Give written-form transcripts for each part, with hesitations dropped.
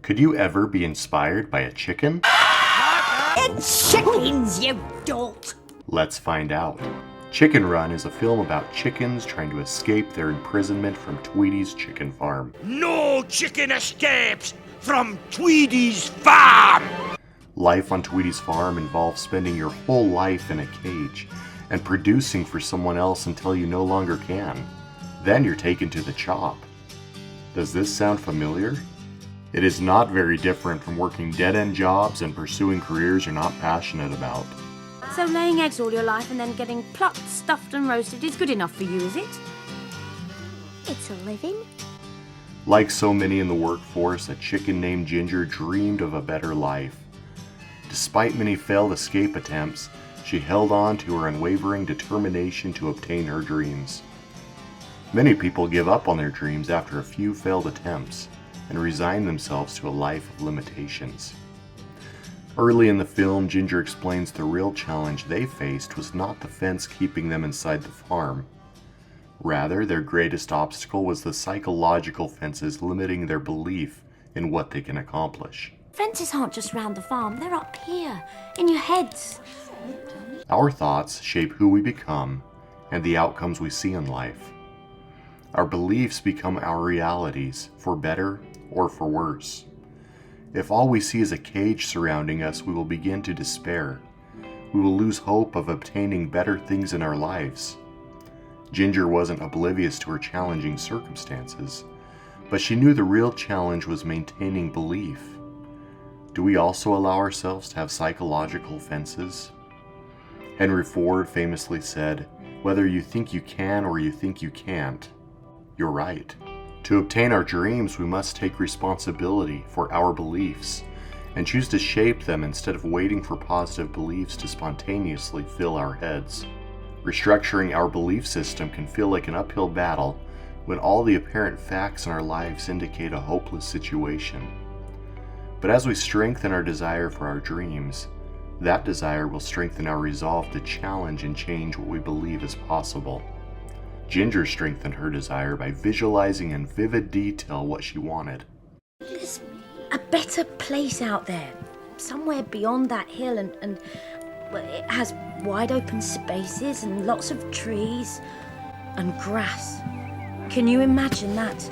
Could you ever be inspired by a chicken? It's chickens, you dolt! Let's find out. Chicken Run is a film about chickens trying to escape their imprisonment from Tweedy's chicken farm. No chicken escapes from Tweedy's farm! Life on Tweedy's farm involves spending your whole life in a cage and producing for someone else until you no longer can. Then you're taken to the chop. Does this sound familiar? It is not very different from working dead-end jobs and pursuing careers you're not passionate about. So laying eggs all your life and then getting plucked, stuffed and roasted is good enough for you, is it? It's a living. Like so many in the workforce, a chicken named Ginger dreamed of a better life. Despite many failed escape attempts, she held on to her unwavering determination to obtain her dreams. Many people give up on their dreams after a few failed attempts and resign themselves to a life of limitations. Early in the film, Ginger explains the real challenge they faced was not the fence keeping them inside the farm. Rather, their greatest obstacle was the psychological fences limiting their belief in what they can accomplish. Fences aren't just round the farm, they're up here, in your heads. Our thoughts shape who we become and the outcomes we see in life. Our beliefs become our realities, for better or for worse. If all we see is a cage surrounding us, we will begin to despair. We will lose hope of obtaining better things in our lives. Ginger wasn't oblivious to her challenging circumstances, but she knew the real challenge was maintaining belief. Do we also allow ourselves to have psychological fences? Henry Ford famously said, "Whether you think you can or you think you can't, you're right." To obtain our dreams, we must take responsibility for our beliefs and choose to shape them instead of waiting for positive beliefs to spontaneously fill our heads. Restructuring our belief system can feel like an uphill battle when all the apparent facts in our lives indicate a hopeless situation. But as we strengthen our desire for our dreams, that desire will strengthen our resolve to challenge and change what we believe is possible. Ginger strengthened her desire by visualizing in vivid detail what she wanted. There's a better place out there, somewhere beyond that hill, and well, it has wide open spaces and lots of trees and grass. Can you imagine that?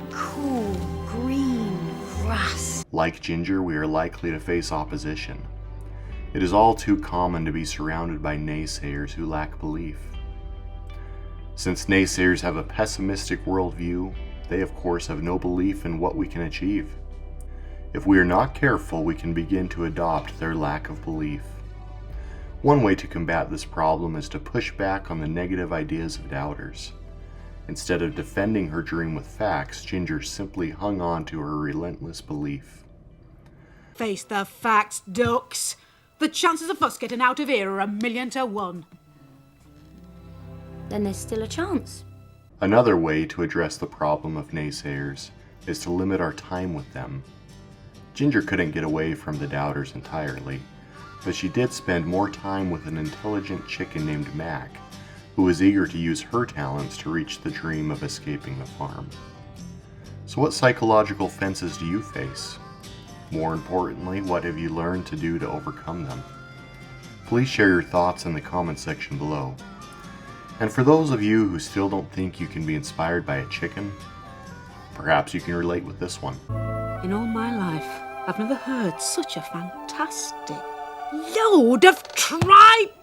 Cool, green grass. Like Ginger, we are likely to face opposition. It is all too common to be surrounded by naysayers who lack belief. Since naysayers have a pessimistic worldview, they of course have no belief in what we can achieve. If we are not careful, we can begin to adopt their lack of belief. One way to combat this problem is to push back on the negative ideas of doubters. Instead of defending her dream with facts, Ginger simply hung on to her relentless belief. Face the facts, ducks. The chances of us getting out of here are 1,000,000 to 1. Then there's still a chance. Another way to address the problem of naysayers is to limit our time with them. Ginger couldn't get away from the doubters entirely, but she did spend more time with an intelligent chicken named Mac, who was eager to use her talents to reach the dream of escaping the farm. So what psychological fences do you face? More importantly, what have you learned to do to overcome them? Please share your thoughts in the comment section below. And for those of you who still don't think you can be inspired by a chicken, perhaps you can relate with this one. In all my life, I've never heard such a fantastic load of tripe